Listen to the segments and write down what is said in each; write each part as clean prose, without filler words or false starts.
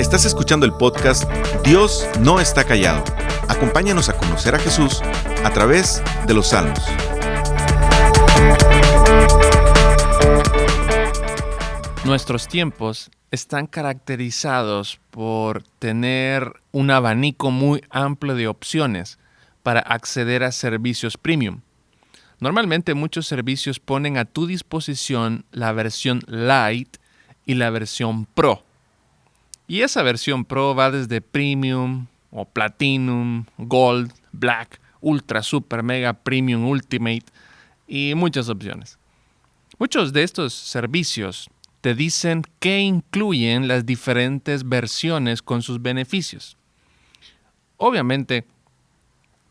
Estás escuchando el podcast Dios no está callado. Acompáñanos a conocer a Jesús a través de los Salmos. Nuestros tiempos están caracterizados por tener un abanico muy amplio de opciones para acceder a servicios premium. Normalmente muchos servicios ponen a tu disposición la versión Lite y la versión Pro. Y esa versión Pro va desde Premium o Platinum, Gold, Black, Ultra, Super, Mega, Premium, Ultimate y muchas opciones. Muchos de estos servicios te dicen qué incluyen las diferentes versiones con sus beneficios. Obviamente,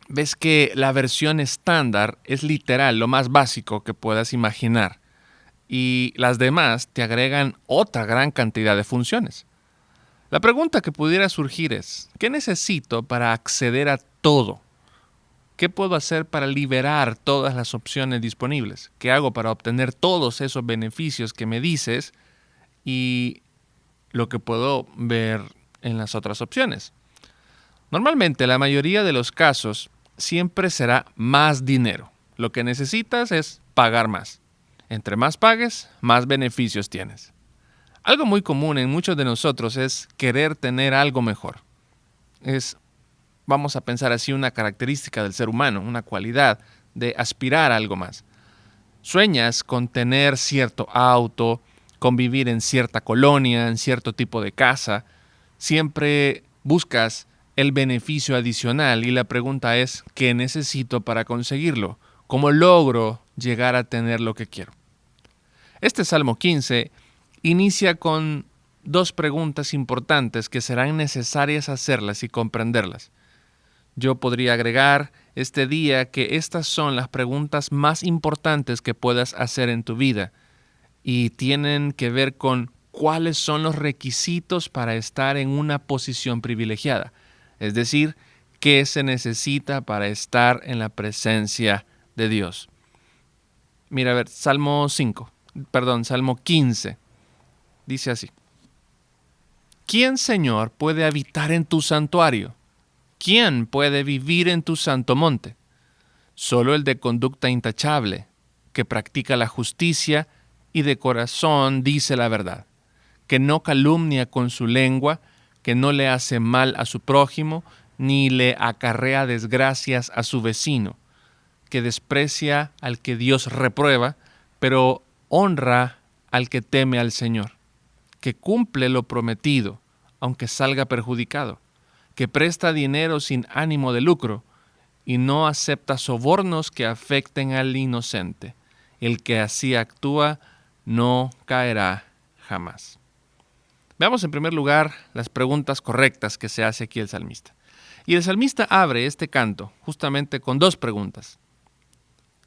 ves que la versión estándar es literal lo más básico que puedas imaginar y las demás te agregan otra gran cantidad de funciones. La pregunta que pudiera surgir es, ¿qué necesito para acceder a todo? ¿Qué puedo hacer para liberar todas las opciones disponibles? ¿Qué hago para obtener todos esos beneficios que me dices y lo que puedo ver en las otras opciones? Normalmente, la mayoría de los casos siempre será más dinero. Lo que necesitas es pagar más. Entre más pagues, más beneficios tienes. Algo muy común en muchos de nosotros es querer tener algo mejor. Vamos a pensar así, una característica del ser humano, una cualidad de aspirar a algo más. Sueñas con tener cierto auto, con vivir en cierta colonia, en cierto tipo de casa. Siempre buscas el beneficio adicional y la pregunta es, ¿qué necesito para conseguirlo? ¿Cómo logro llegar a tener lo que quiero? Este Salmo 15 inicia con dos preguntas importantes que serán necesarias hacerlas y comprenderlas. Yo podría agregar este día que estas son las preguntas más importantes que puedas hacer en tu vida y tienen que ver con cuáles son los requisitos para estar en una posición privilegiada. Es decir, qué se necesita para estar en la presencia de Dios. Mira, a ver, Salmo 15. Dice así: ¿Quién, Señor, puede habitar en tu santuario? ¿Quién puede vivir en tu santo monte? Solo el de conducta intachable, que practica la justicia y de corazón dice la verdad, que no calumnia con su lengua, que no le hace mal a su prójimo, ni le acarrea desgracias a su vecino, que desprecia al que Dios reprueba, pero honra al que teme al Señor, que cumple lo prometido, aunque salga perjudicado, que presta dinero sin ánimo de lucro y no acepta sobornos que afecten al inocente. El que así actúa no caerá jamás. Veamos en primer lugar las preguntas correctas que se hace aquí el salmista. Y el salmista abre este canto justamente con dos preguntas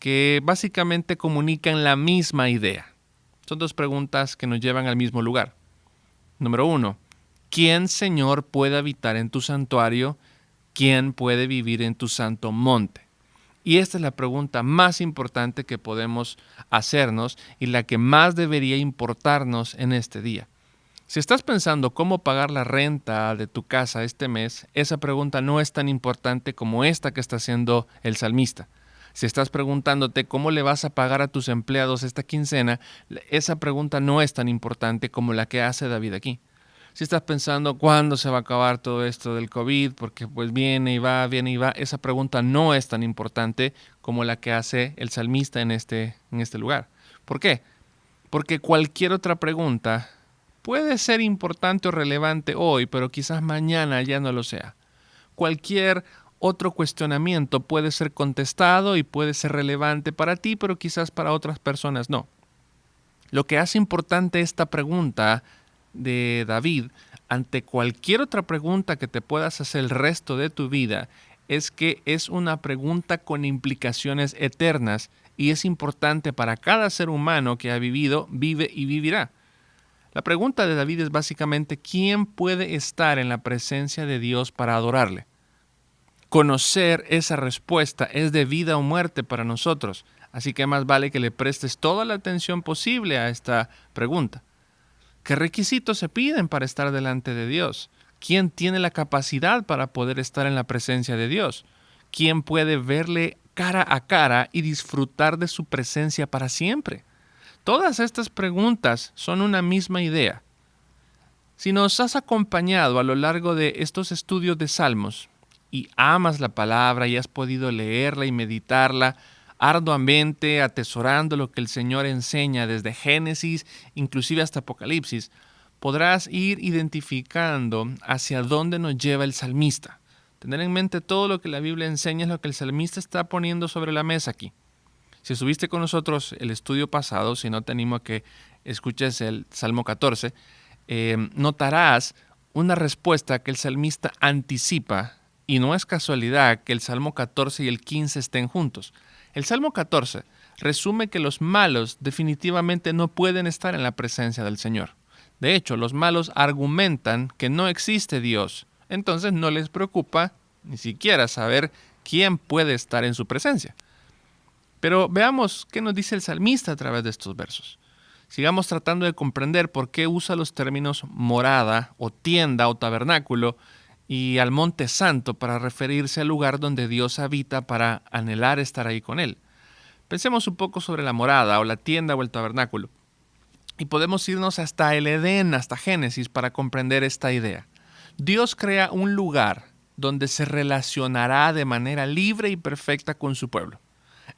que básicamente comunican la misma idea. Son dos preguntas que nos llevan al mismo lugar. Número 1. ¿Quién, Señor, puede habitar en tu santuario? ¿Quién puede vivir en tu santo monte? Y esta es la pregunta más importante que podemos hacernos y la que más debería importarnos en este día. Si estás pensando cómo pagar la renta de tu casa este mes, esa pregunta no es tan importante como esta que está haciendo el salmista. Si estás preguntándote cómo le vas a pagar a tus empleados esta quincena, esa pregunta no es tan importante como la que hace David aquí. Si estás pensando cuándo se va a acabar todo esto del COVID, porque pues viene y va, esa pregunta no es tan importante como la que hace el salmista en este lugar. ¿Por qué? Porque cualquier otra pregunta puede ser importante o relevante hoy, pero quizás mañana ya no lo sea. Cualquier otro cuestionamiento puede ser contestado y puede ser relevante para ti, pero quizás para otras personas no. Lo que hace importante esta pregunta de David ante cualquier otra pregunta que te puedas hacer el resto de tu vida es que es una pregunta con implicaciones eternas y es importante para cada ser humano que ha vivido, vive y vivirá. La pregunta de David es básicamente ¿quién puede estar en la presencia de Dios para adorarle? Conocer esa respuesta es de vida o muerte para nosotros, así que más vale que le prestes toda la atención posible a esta pregunta. ¿Qué requisitos se piden para estar delante de Dios? ¿Quién tiene la capacidad para poder estar en la presencia de Dios? ¿Quién puede verle cara a cara y disfrutar de su presencia para siempre? Todas estas preguntas son una misma idea. Si nos has acompañado a lo largo de estos estudios de Salmos y amas la palabra y has podido leerla y meditarla arduamente, atesorando lo que el Señor enseña desde Génesis, inclusive hasta Apocalipsis, podrás ir identificando hacia dónde nos lleva el salmista. Tener en mente todo lo que la Biblia enseña es lo que el salmista está poniendo sobre la mesa aquí. Si estuviste con nosotros el estudio pasado, si no te animo a que escuches el Salmo 14, notarás una respuesta que el salmista anticipa, y no es casualidad que el Salmo 14 y el 15 estén juntos. El Salmo 14 resume que los malos definitivamente no pueden estar en la presencia del Señor. De hecho, los malos argumentan que no existe Dios, entonces no les preocupa ni siquiera saber quién puede estar en su presencia. Pero veamos qué nos dice el salmista a través de estos versos. Sigamos tratando de comprender por qué usa los términos morada o tienda o tabernáculo y al monte santo para referirse al lugar donde Dios habita para anhelar estar ahí con Él. Pensemos un poco sobre la morada o la tienda o el tabernáculo. Y podemos irnos hasta el Edén, hasta Génesis, para comprender esta idea. Dios crea un lugar donde se relacionará de manera libre y perfecta con su pueblo.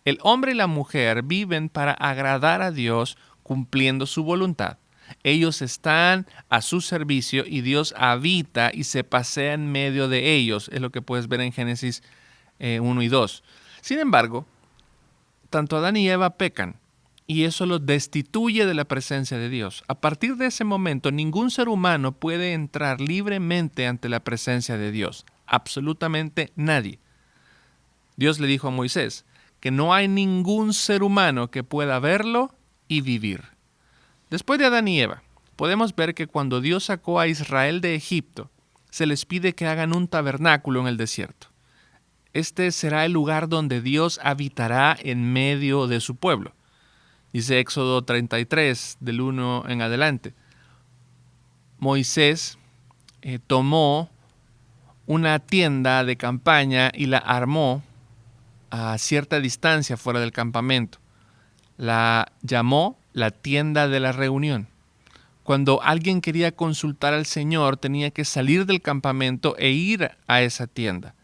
El hombre y la mujer viven para agradar a Dios cumpliendo su voluntad. Ellos están a su servicio y Dios habita y se pasea en medio de ellos. Es lo que puedes ver en Génesis 1 y 2. Sin embargo, tanto Adán y Eva pecan y eso los destituye de la presencia de Dios. A partir de ese momento, ningún ser humano puede entrar libremente ante la presencia de Dios. Absolutamente nadie. Dios le dijo a Moisés que no hay ningún ser humano que pueda verlo y vivir. Después de Adán y Eva, podemos ver que cuando Dios sacó a Israel de Egipto, se les pide que hagan un tabernáculo en el desierto. Este será el lugar donde Dios habitará en medio de su pueblo. Dice Éxodo 33, del 1 en adelante. Moisés tomó una tienda de campaña y la armó a cierta distancia fuera del campamento. La llamó la tienda de la reunión. Cuando alguien quería consultar al Señor, tenía que salir del campamento e ir a esa tienda.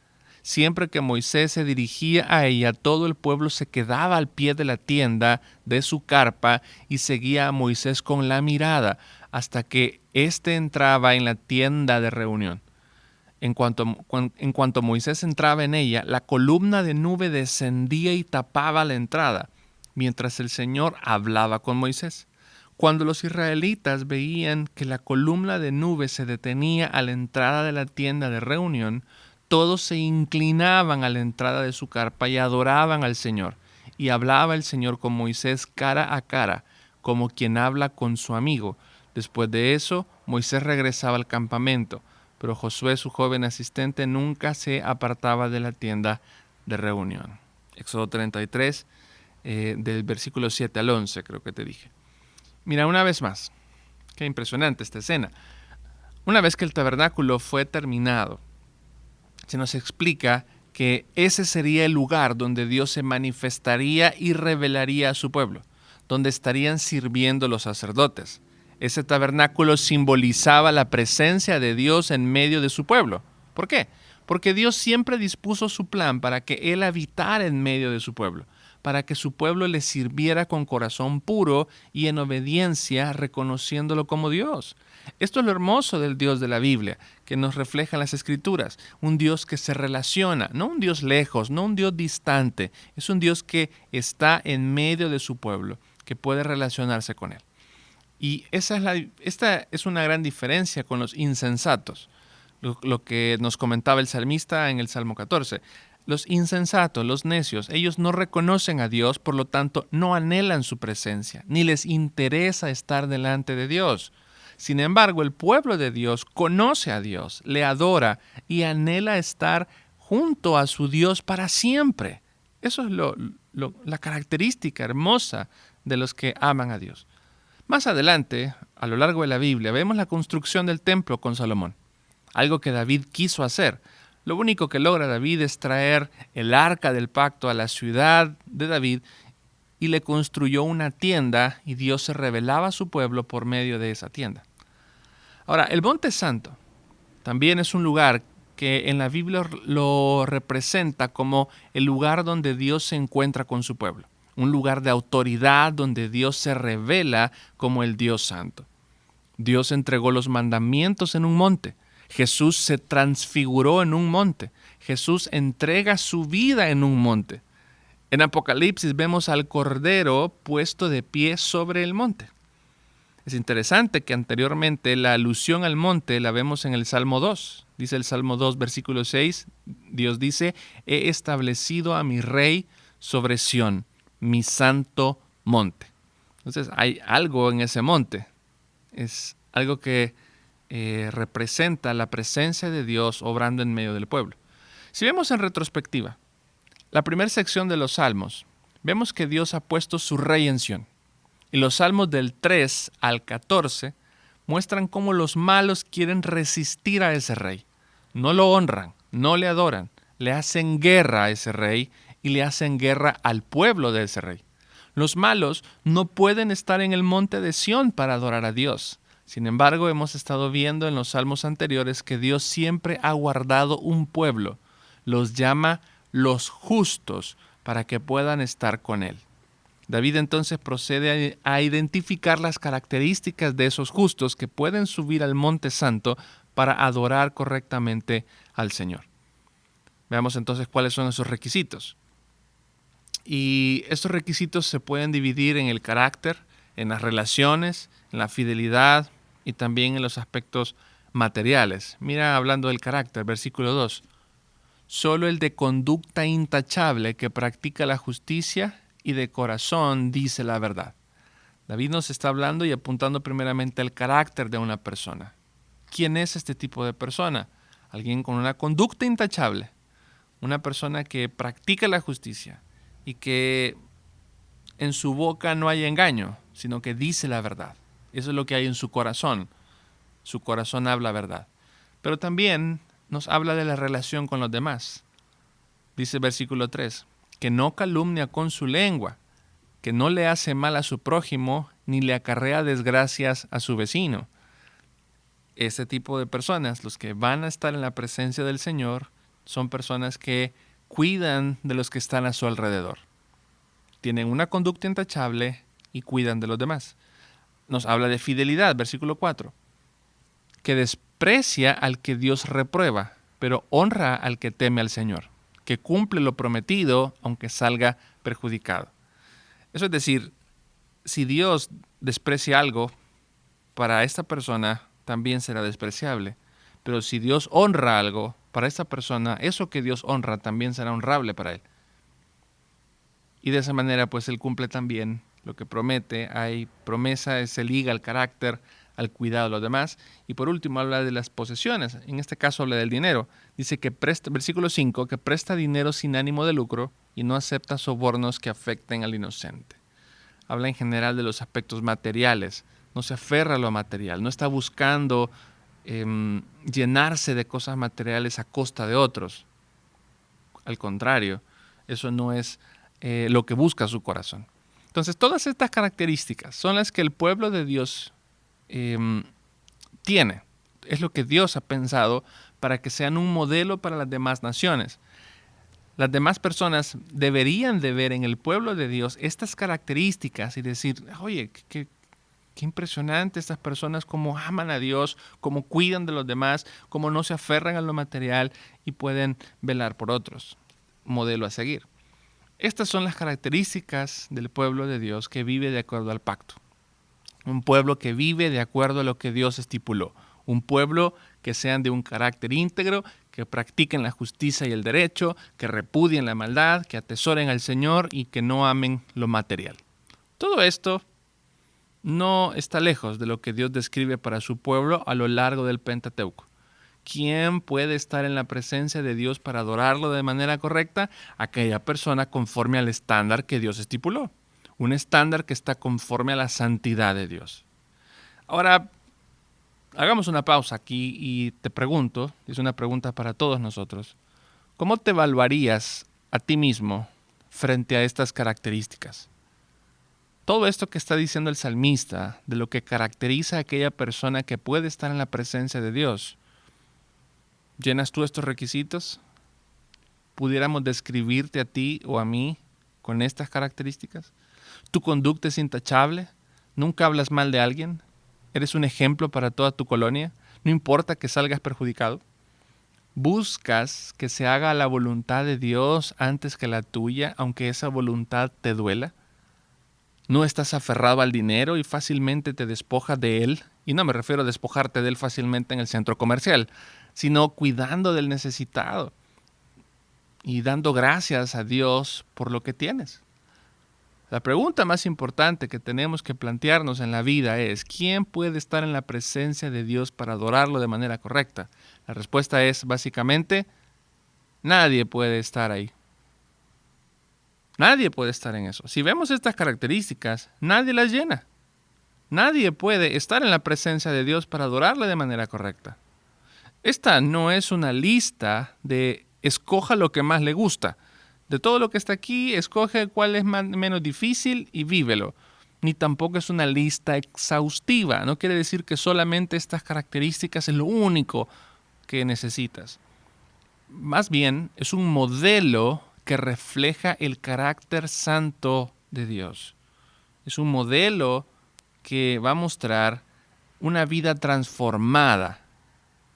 Siempre que Moisés se dirigía a ella, todo el pueblo se quedaba al pie de la tienda de su carpa y seguía a Moisés con la mirada hasta que éste entraba en la tienda de reunión. En cuanto Moisés entraba en ella, la columna de nube descendía y tapaba la entrada, mientras el Señor hablaba con Moisés. Cuando los israelitas veían que la columna de nube se detenía a la entrada de la tienda de reunión, todos se inclinaban a la entrada de su carpa y adoraban al Señor. Y hablaba el Señor con Moisés cara a cara, como quien habla con su amigo. Después de eso, Moisés regresaba al campamento, pero Josué, su joven asistente, nunca se apartaba de la tienda de reunión. Éxodo 33, del versículo 7 al 11, creo que te dije. Mira, una vez más, qué impresionante esta escena. Una vez que el tabernáculo fue terminado, se nos explica que ese sería el lugar donde Dios se manifestaría y revelaría a su pueblo, donde estarían sirviendo los sacerdotes. Ese tabernáculo simbolizaba la presencia de Dios en medio de su pueblo. ¿Por qué? Porque Dios siempre dispuso su plan para que Él habitara en medio de su pueblo, para que su pueblo le sirviera con corazón puro y en obediencia, reconociéndolo como Dios. Esto es lo hermoso del Dios de la Biblia, que nos refleja en las Escrituras. Un Dios que se relaciona, no un Dios lejos, no un Dios distante. Es un Dios que está en medio de su pueblo, que puede relacionarse con Él. Y esta es una gran diferencia con los insensatos, lo que nos comentaba el salmista en el Salmo 14. Los insensatos, los necios, ellos no reconocen a Dios, por lo tanto no anhelan su presencia, ni les interesa estar delante de Dios. Sin embargo, el pueblo de Dios conoce a Dios, le adora y anhela estar junto a su Dios para siempre. Eso es la característica hermosa de los que aman a Dios. Más adelante, a lo largo de la Biblia, vemos la construcción del templo con Salomón. algo que David quiso hacer. Lo único que logra David es traer el arca del pacto a la ciudad de David y le construyó una tienda y Dios se revelaba a su pueblo por medio de esa tienda. Ahora, el Monte Santo también es un lugar que en la Biblia lo representa como el lugar donde Dios se encuentra con su pueblo. Un lugar de autoridad donde Dios se revela como el Dios Santo. Dios entregó los mandamientos en un monte. Jesús se transfiguró en un monte. Jesús entrega su vida en un monte. En Apocalipsis vemos al Cordero puesto de pie sobre el monte. Es interesante que anteriormente la alusión al monte la vemos en el Salmo 2. Dice el Salmo 2, versículo 6, Dios dice, he establecido a mi rey sobre Sión, mi santo monte. Entonces hay algo en ese monte. Es algo que representa la presencia de Dios obrando en medio del pueblo. Si vemos en retrospectiva, la primera sección de los Salmos, vemos que Dios ha puesto su rey en Sión. Y los Salmos del 3 al 14 muestran cómo los malos quieren resistir a ese rey. No lo honran, no le adoran, le hacen guerra a ese rey y le hacen guerra al pueblo de ese rey. Los malos no pueden estar en el monte de Sión para adorar a Dios. Sin embargo, hemos estado viendo en los salmos anteriores que Dios siempre ha guardado un pueblo. Los llama los justos para que puedan estar con Él. David entonces procede a identificar las características de esos justos que pueden subir al Monte Santo para adorar correctamente al Señor. Veamos entonces cuáles son esos requisitos. Y estos requisitos se pueden dividir en el carácter, en las relaciones, en la fidelidad y también en los aspectos materiales. Mira, hablando del carácter, versículo 2. Solo el de conducta intachable que practica la justicia y de corazón dice la verdad. David nos está hablando y apuntando primeramente al carácter de una persona. ¿Quién es este tipo de persona? Alguien con una conducta intachable. Una persona que practica la justicia y que en su boca no hay engaño, sino que dice la verdad. Eso es lo que hay en su corazón. Su corazón habla verdad. Pero también nos habla de la relación con los demás. Dice el versículo 3, que no calumnia con su lengua, que no le hace mal a su prójimo, ni le acarrea desgracias a su vecino. Este tipo de personas, los que van a estar en la presencia del Señor, son personas que cuidan de los que están a su alrededor. Tienen una conducta intachable y cuidan de los demás. Nos habla de fidelidad, versículo 4, que desprecia al que Dios reprueba, pero honra al que teme al Señor, que cumple lo prometido, aunque salga perjudicado. Eso es decir, si Dios desprecia algo, para esta persona también será despreciable. Pero si Dios honra algo, para esta persona, eso que Dios honra también será honrable para él. Y de esa manera, pues él cumple también lo que promete. Hay promesa, se liga al carácter, al cuidado de los demás. Y por último habla de las posesiones. En este caso habla del dinero. Dice que presta, versículo 5, que presta dinero sin ánimo de lucro y no acepta sobornos que afecten al inocente. Habla en general de los aspectos materiales. No se aferra a lo material. No está buscando llenarse de cosas materiales a costa de otros. Al contrario, eso no es lo que busca su corazón. Entonces, todas estas características son las que el pueblo de Dios tiene. Es lo que Dios ha pensado para que sean un modelo para las demás naciones. Las demás personas deberían de ver en el pueblo de Dios estas características y decir, oye, qué impresionante estas personas, cómo aman a Dios, cómo cuidan de los demás, cómo no se aferran a lo material y pueden velar por otros. Modelo a seguir. Estas son las características del pueblo de Dios que vive de acuerdo al pacto. Un pueblo que vive de acuerdo a lo que Dios estipuló. Un pueblo que sean de un carácter íntegro, que practiquen la justicia y el derecho, que repudien la maldad, que atesoren al Señor y que no amen lo material. Todo esto no está lejos de lo que Dios describe para su pueblo a lo largo del Pentateuco. ¿Quién puede estar en la presencia de Dios para adorarlo de manera correcta? Aquella persona conforme al estándar que Dios estipuló. Un estándar que está conforme a la santidad de Dios. Ahora, Hagamos una pausa aquí y te pregunto, es una pregunta para todos nosotros, ¿cómo te evaluarías a ti mismo frente a estas características? Todo esto que está diciendo el salmista, de lo que caracteriza a aquella persona que puede estar en la presencia de Dios, ¿llenas tú estos requisitos? ¿Pudiéramos describirte a ti o a mí con estas características? ¿Tu conducta es intachable? ¿Nunca hablas mal de alguien? ¿Eres un ejemplo para toda tu colonia? ¿No importa que salgas perjudicado? ¿Buscas que se haga la voluntad de Dios antes que la tuya, aunque esa voluntad te duela? ¿No estás aferrado al dinero y fácilmente te despojas de él? Y no me refiero a despojarte de él fácilmente en el centro comercial, sino cuidando del necesitado y dando gracias a Dios por lo que tienes. La pregunta más importante que tenemos que plantearnos en la vida es, ¿quién puede estar en la presencia de Dios para adorarlo de manera correcta? La respuesta es, básicamente, nadie puede estar ahí. Nadie puede estar en eso. Si vemos estas características, nadie las llena. Nadie puede estar en la presencia de Dios para adorarle de manera correcta. Esta no es una lista de escoja lo que más le gusta. De todo lo que está aquí, escoge cuál es menos difícil y vívelo. Ni tampoco es una lista exhaustiva. No quiere decir que solamente estas características es lo único que necesitas. Más bien, es un modelo que refleja el carácter santo de Dios. Es un modelo que va a mostrar una vida transformada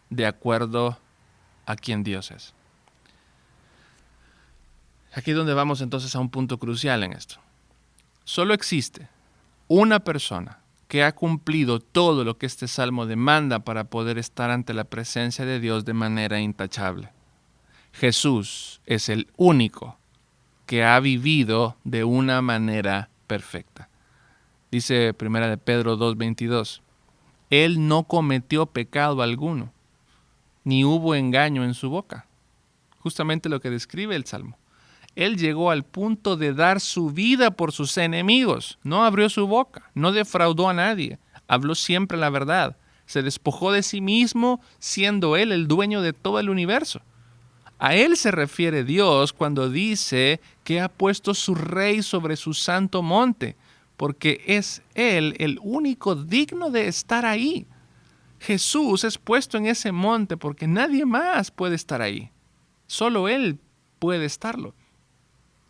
de acuerdo a quien Dios es. Aquí es donde vamos entonces a un punto crucial en esto. Solo existe una persona que ha cumplido todo lo que este salmo demanda para poder estar ante la presencia de Dios de manera intachable. Jesús es el único que ha vivido de una manera perfecta. Dice 1 de Pedro 2:22, Él no cometió pecado alguno, ni hubo engaño en su boca. Justamente lo que describe el Salmo. Él llegó al punto de dar su vida por sus enemigos. No abrió su boca, no defraudó a nadie, habló siempre la verdad. Se despojó de sí mismo, siendo Él el dueño de todo el universo. A Él se refiere Dios cuando dice que ha puesto su rey sobre su santo monte, porque es Él el único digno de estar ahí. Jesús es puesto en ese monte porque nadie más puede estar ahí. Solo Él puede estarlo.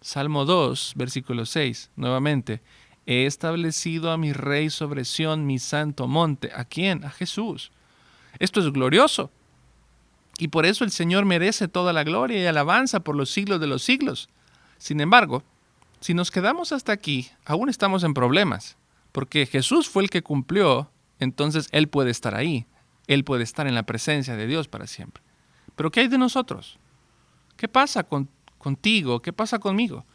Salmo 2, versículo 6, nuevamente. He establecido a mi rey sobre Sión, mi santo monte. ¿A quién? A Jesús. Esto es glorioso. Y por eso el Señor merece toda la gloria y alabanza por los siglos de los siglos. Sin embargo, si nos quedamos hasta aquí, aún estamos en problemas. Porque Jesús fue el que cumplió, entonces Él puede estar ahí. Él puede estar en la presencia de Dios para siempre. Pero ¿qué hay de nosotros? ¿Qué pasa contigo? ¿Qué pasa conmigo?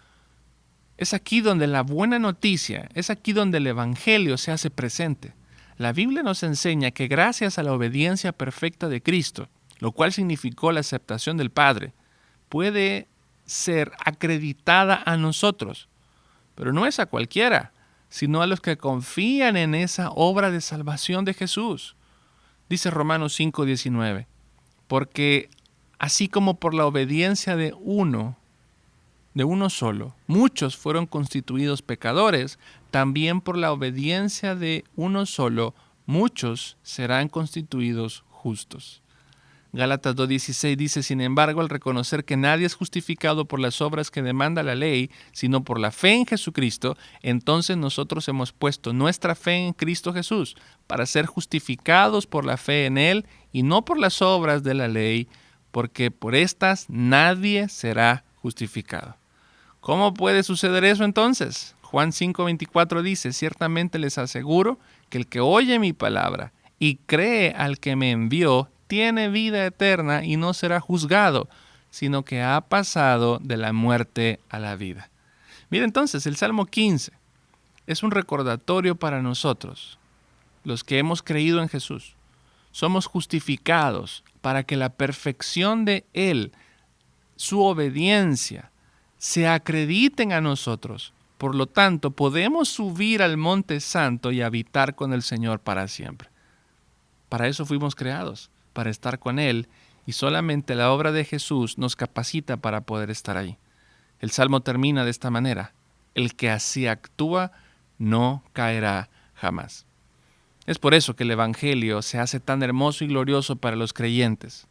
Es aquí donde la buena noticia, es aquí donde el Evangelio se hace presente. La Biblia nos enseña que gracias a la obediencia perfecta de Cristo, lo cual significó la aceptación del Padre, puede ser acreditada a nosotros. Pero no es a cualquiera, sino a los que confían en esa obra de salvación de Jesús. Dice Romanos 5:19, porque así como por la obediencia de uno solo, muchos fueron constituidos pecadores, también por la obediencia de uno solo, muchos serán constituidos justos. Gálatas 2:16 dice, sin embargo, al reconocer que nadie es justificado por las obras que demanda la ley, sino por la fe en Jesucristo, entonces nosotros hemos puesto nuestra fe en Cristo Jesús para ser justificados por la fe en Él y no por las obras de la ley, porque por estas nadie será justificado. ¿Cómo puede suceder eso entonces? Juan 5:24 dice, ciertamente les aseguro que el que oye mi palabra y cree al que me envió, tiene vida eterna y no será juzgado, sino que ha pasado de la muerte a la vida. Mira entonces, el Salmo 15 es un recordatorio para nosotros, los que hemos creído en Jesús. Somos justificados para que la perfección de Él, su obediencia, se acrediten a nosotros. Por lo tanto, podemos subir al Monte Santo y habitar con el Señor para siempre. Para eso fuimos creados, para estar con Él, y solamente la obra de Jesús nos capacita para poder estar ahí. El Salmo termina de esta manera: el que así actúa no caerá jamás. Es por eso que el Evangelio se hace tan hermoso y glorioso para los creyentes.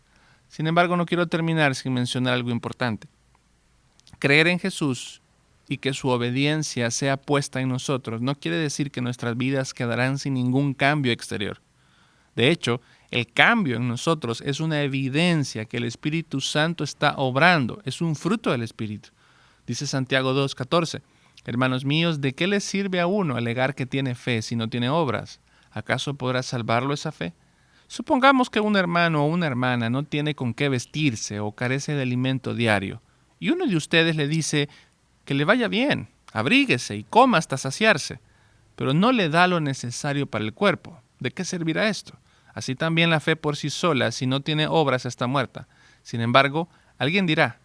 Sin embargo, no quiero terminar sin mencionar algo importante. Creer en Jesús y que su obediencia sea puesta en nosotros no quiere decir que nuestras vidas quedarán sin ningún cambio exterior. De hecho, el cambio en nosotros es una evidencia que el Espíritu Santo está obrando, es un fruto del Espíritu. Dice Santiago 2:14, hermanos míos, ¿de qué le sirve a uno alegar que tiene fe si no tiene obras? ¿Acaso podrá salvarlo esa fe? Supongamos que un hermano o una hermana no tiene con qué vestirse o carece de alimento diario, y uno de ustedes le dice que le vaya bien, abríguese y coma hasta saciarse, pero no le da lo necesario para el cuerpo. ¿De qué servirá esto? Así también la fe por sí sola, si no tiene obras, está muerta. Sin embargo, alguien dirá,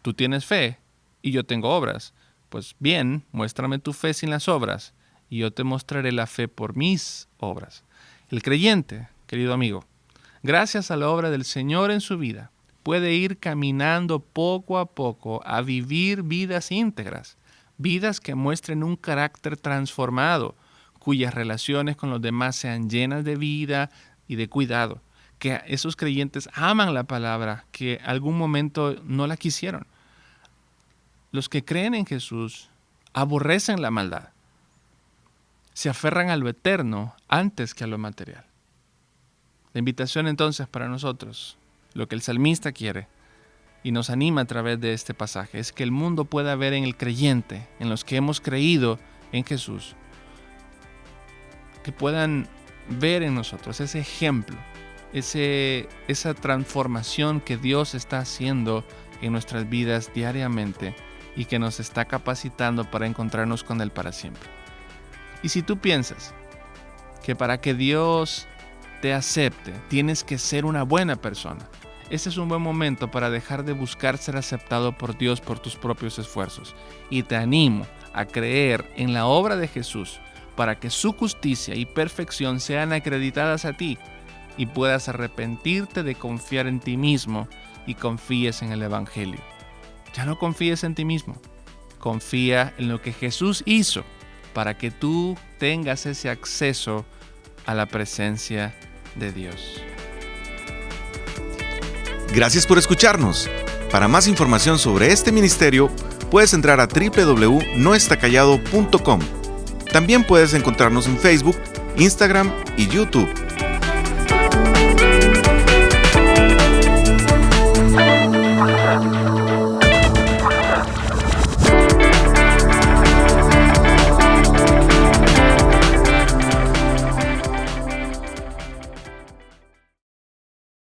tú tienes fe y yo tengo obras. Pues bien, muéstrame tu fe sin las obras, y yo te mostraré la fe por mis obras. El creyente, querido amigo, gracias a la obra del Señor en su vida, puede ir caminando poco a poco a vivir vidas íntegras, vidas que muestren un carácter transformado, cuyas relaciones con los demás sean llenas de vida y de cuidado, que esos creyentes aman la palabra, que algún momento no la quisieron. Los que creen en Jesús aborrecen la maldad, se aferran a lo eterno antes que a lo material. La invitación entonces para nosotros, lo que el salmista quiere y nos anima a través de este pasaje, es que el mundo pueda ver en el creyente, en los que hemos creído en Jesús, que puedan ver en nosotros ese ejemplo, esa transformación que Dios está haciendo en nuestras vidas diariamente y que nos está capacitando para encontrarnos con Él para siempre. Y si tú piensas que para que Dios te acepte tienes que ser una buena persona, este es un buen momento para dejar de buscar ser aceptado por Dios por tus propios esfuerzos. Y te animo a creer en la obra de Jesús para que su justicia y perfección sean acreditadas a ti y puedas arrepentirte de confiar en ti mismo y confíes en el Evangelio. Ya no confíes en ti mismo, confía en lo que Jesús hizo para que tú tengas ese acceso a la presencia de Dios. Gracias por escucharnos. Para más información sobre este ministerio, puedes entrar a www.noestacallado.com. También puedes encontrarnos en Facebook, Instagram y YouTube.